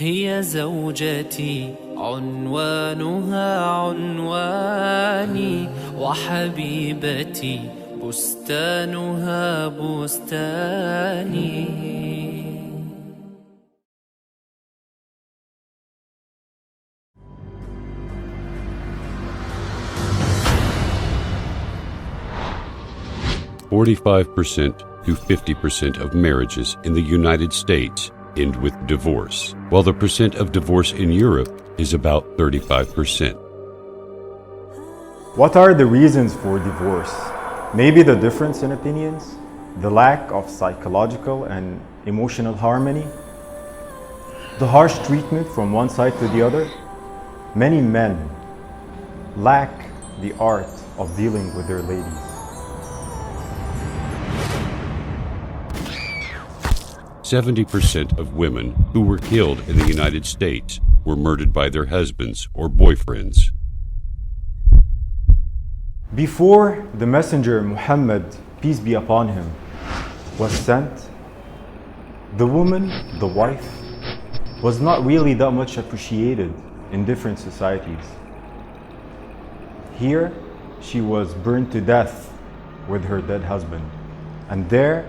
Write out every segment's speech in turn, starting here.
هي زوجتي عنوانها عنواني، وحبيبتي بستانها بستاني. 45% to 50% of marriages in the United States end with divorce, while the percent of divorce in Europe is about 35%. What are the reasons for divorce? Maybe the difference in opinions, the lack of psychological and emotional harmony, the harsh treatment from one side to the other. Many men lack the art of dealing with their ladies. 70% of women who were killed in the United States were murdered by their husbands or boyfriends. Before the messenger Muhammad, peace be upon him, was sent, the woman, the wife, was not really that much appreciated in different societies. Here, she was burned to death with her dead husband, and there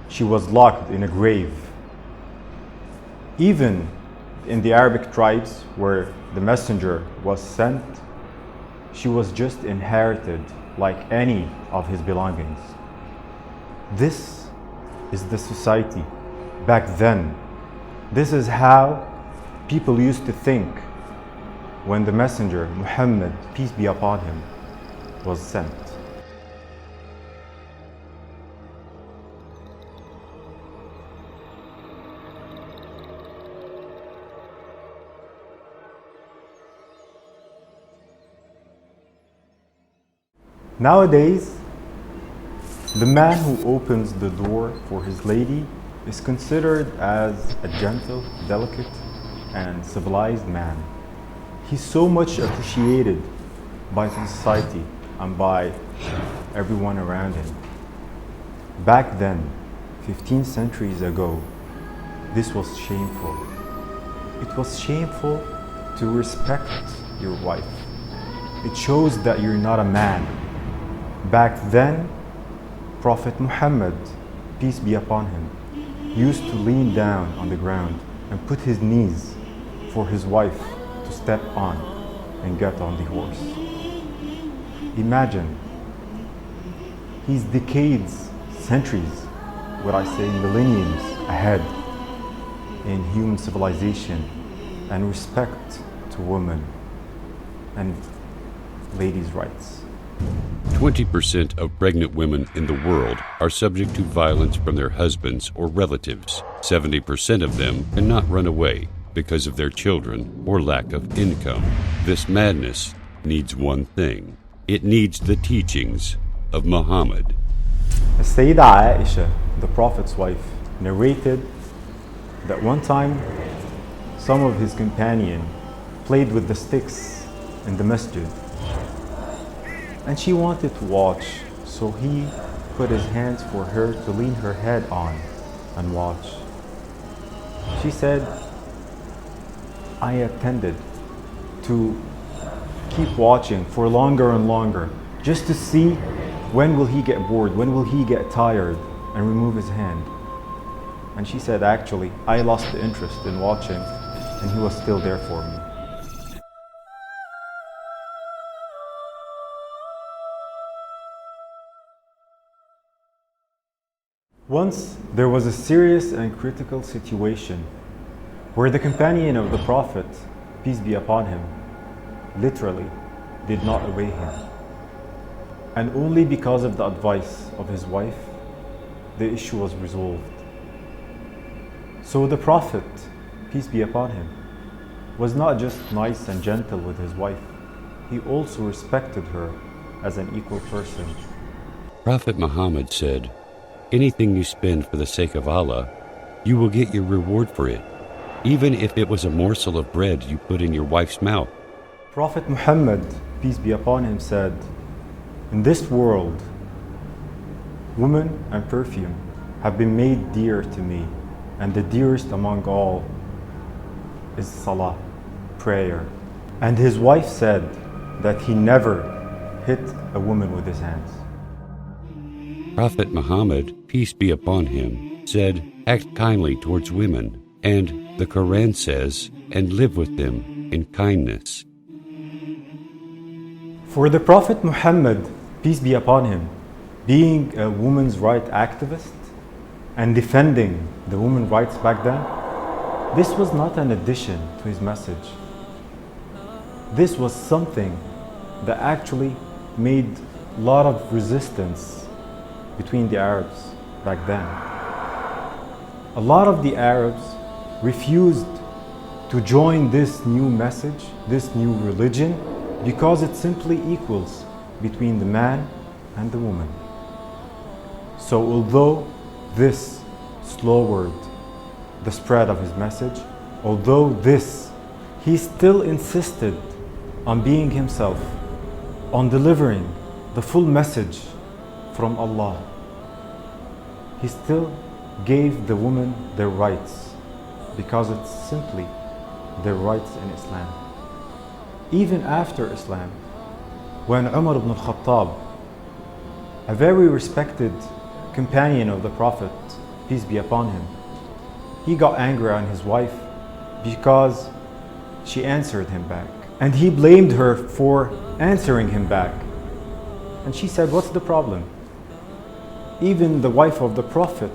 she was locked in a grave. Even in the Arabic tribes where the messenger was sent, she was just inherited like any of his belongings. This is the society back then. This is how people used to think when the messenger Muhammad, peace be upon him, was sent. Nowadays, the man who opens the door for his lady is considered as a gentle, delicate, and civilized man. He's so much appreciated by society and by everyone around him. Back then, 15 centuries ago, this was shameful. It was shameful to respect your wife. It shows that you're not a man. Back then, Prophet Muhammad, peace be upon him, used to lean down on the ground and put his knees for his wife to step on and get on the horse. Imagine, he's decades, centuries, what I say millenniums ahead in human civilization and respect to women and ladies' rights. 20% of pregnant women in the world are subject to violence from their husbands or relatives. 70% of them cannot run away because of their children or lack of income. This madness needs one thing. It needs the teachings of Muhammad. Sayyidah Aisha, the Prophet's wife, narrated that one time some of his companions played with the sticks in the masjid. And she wanted to watch, so he put his hands for her to lean her head on and watch. She said, I attended to keep watching for longer and longer, just to see when will he get bored, when will he get tired and remove his hand. And she said, actually, I lost the interest in watching and he was still there for me. Once there was a serious and critical situation where the companion of the Prophet, peace be upon him, literally did not obey him. And only because of the advice of his wife, the issue was resolved. So the Prophet, peace be upon him, was not just nice and gentle with his wife, he also respected her as an equal person. Prophet Muhammad said, "Anything you spend for the sake of Allah, you will get your reward for it, even if it was a morsel of bread you put in your wife's mouth." Prophet Muhammad, peace be upon him, said, "In this world, woman and perfume have been made dear to me, and the dearest among all is salah, prayer." And his wife said that he never hit a woman with his hands. Prophet Muhammad, peace be upon him, said, "Act kindly towards women," and the Quran says, "And live with them in kindness." For the Prophet Muhammad, peace be upon him, being a women's rights activist and defending the women's rights back then, this was not an addition to his message. This was something that actually made a lot of resistance between the Arabs back then. A lot of the Arabs refused to join this new message, this new religion, because it simply equals between the man and the woman. So although this slowed the spread of his message, although he still insisted on being himself, on delivering the full message from Allah. He still gave the women their rights, because it's simply their rights in Islam. Even after Islam, when Umar ibn al-Khattab, a very respected companion of the Prophet, peace be upon him, he got angry on his wife because she answered him back. And he blamed her for answering him back. And she said, "What's the problem? Even the wife of the Prophet,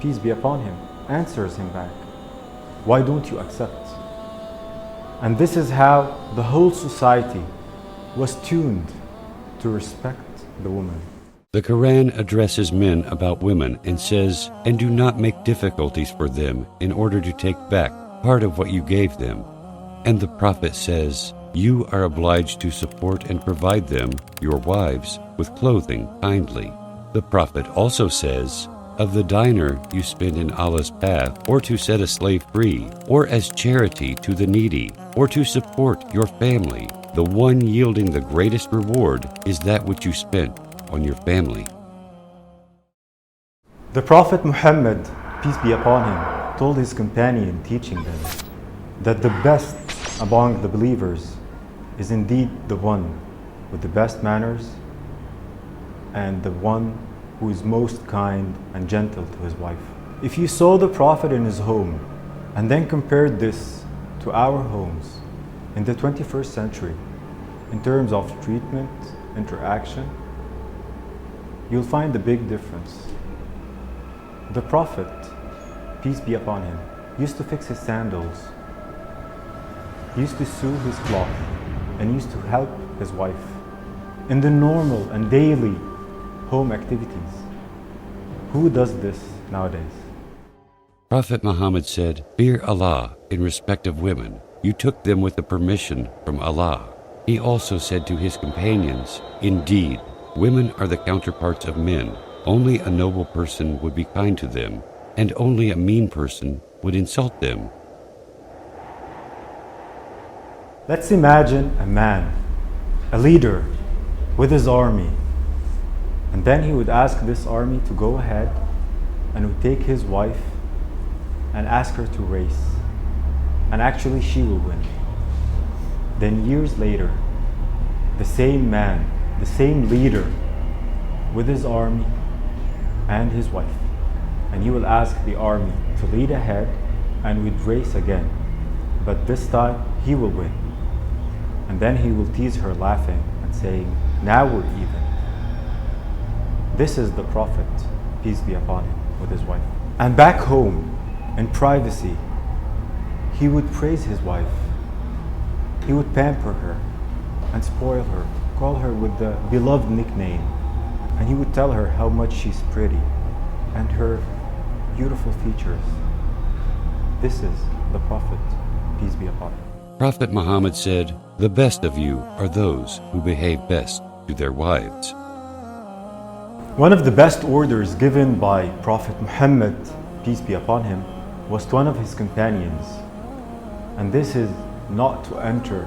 peace be upon him, answers him back. Why don't you accept?" And this is how the whole society was tuned to respect the woman. The Quran addresses men about women and says, "And do not make difficulties for them in order to take back part of what you gave them." And the Prophet says, "You are obliged to support and provide them, your wives, with clothing kindly." The Prophet also says, "Of the dinar you spend in Allah's path, or to set a slave free, or as charity to the needy, or to support your family, the one yielding the greatest reward is that which you spent on your family." The Prophet Muhammad, peace be upon him, told his companion, teaching them that the best among the believers is indeed the one with the best manners and the one who is most kind and gentle to his wife. If you saw the Prophet in his home and then compared this to our homes in the 21st century in terms of treatment, interaction, you'll find a big difference. The Prophet, peace be upon him, used to fix his sandals, he used to sew his cloth, and used to help his wife in the normal and daily home activities. Who does this nowadays? Prophet Muhammad said, "Fear Allah in respect of women. You took them with the permission from Allah." He also said to his companions, "Indeed, women are the counterparts of men. Only a noble person would be kind to them, and only a mean person would insult them." Let's imagine a man, a leader with his army, and then he would ask this army to go ahead and would take his wife and ask her to race, and actually she will win. Then years later, the same man, the same leader with his army and his wife, and he will ask the army to lead ahead and would race again, but this time he will win. And then he will tease her, laughing and saying, "Now we're even." This is the Prophet, peace be upon him, with his wife. And back home, in privacy, he would praise his wife. He would pamper her. and spoil her, call her with the beloved nickname. And he would tell her how much she's pretty and her beautiful features. This is the Prophet, peace be upon him. Prophet Muhammad said, "The best of you are those who behave best to their wives." One of the best orders given by Prophet Muhammad, peace be upon him, was to one of his companions. And this is not to enter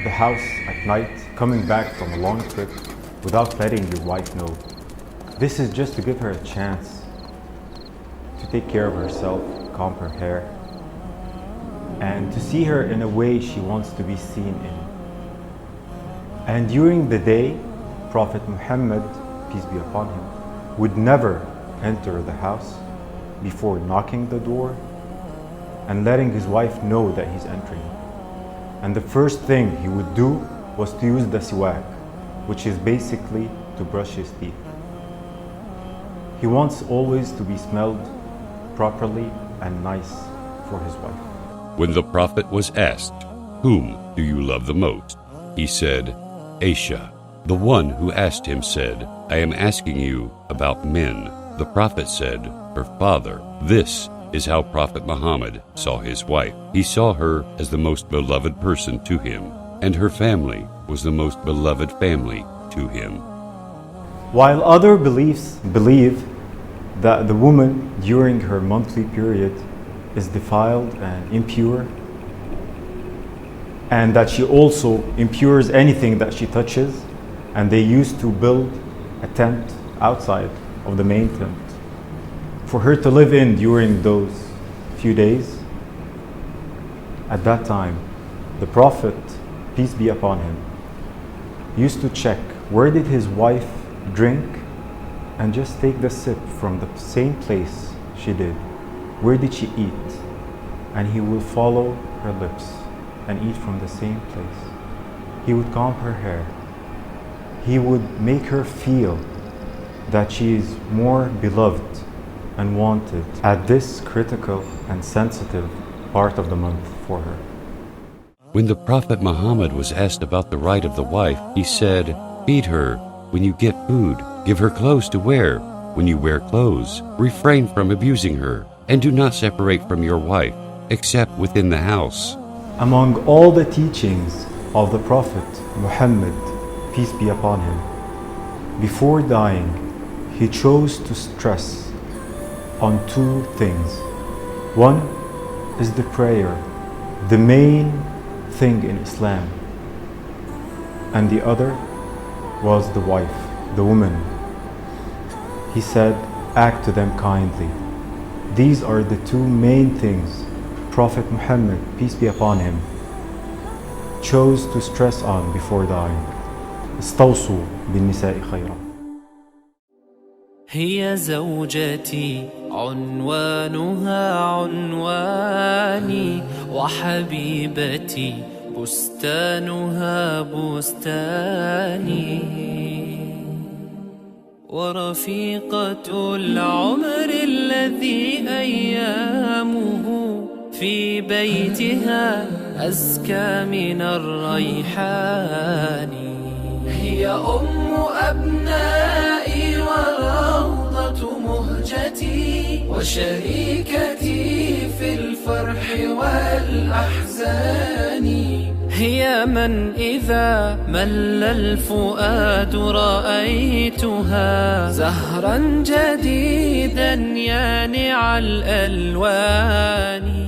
the house at night, coming back from a long trip, without letting your wife know. This is just to give her a chance to take care of herself, comb her hair, and to see her in a way she wants to be seen in. And during the day, Prophet Muhammad, peace be upon him, would never enter the house before knocking the door and letting his wife know that he's entering. And the first thing he would do was to use the siwak, which is basically to brush his teeth. He wants always to be smelled properly and nice for his wife. When the Prophet was asked, "Whom do you love the most?" he said, "Aisha." The one who asked him said, "I am asking you about men." The Prophet said, "Her father." This is how Prophet Muhammad saw his wife. He saw her as the most beloved person to him, and her family was the most beloved family to him. While other beliefs believe that the woman during her monthly period is defiled and impure, and that she also impures anything that she touches, and they used to build a tent outside of the main tent for her to live in during those few days. At that time, the Prophet, peace be upon him, used to check where did his wife drink and just take the sip from the same place she did. Where did she eat? And he will follow her lips and eat from the same place. He would comb her hair. He would make her feel that she is more beloved and wanted at this critical and sensitive part of the month for her. When the Prophet Muhammad was asked about the right of the wife, he said, "Feed her when you get food, give her clothes to wear when you wear clothes, refrain from abusing her, and do not separate from your wife, except within the house." Among all the teachings of the Prophet Muhammad, peace be upon him, before dying, he chose to stress on two things. One is the prayer, the main thing in Islam, and the other was the wife, the woman. He said, act to them kindly. These are the two main things Prophet Muhammad, peace be upon him, chose to stress on before dying. استوصوا بالنساء خيرا. هي زوجتي عنوانها عنواني وحبيبتي بستانها بستاني ورفيقة العمر الذي أيامه في بيتها أزكى من الريحان هي أم أبنائي وروضة مهجتي وشريكتي في الفرح والأحزان هي من إذا مل الفؤاد رأيتها زهرا جديدا يانع الألوان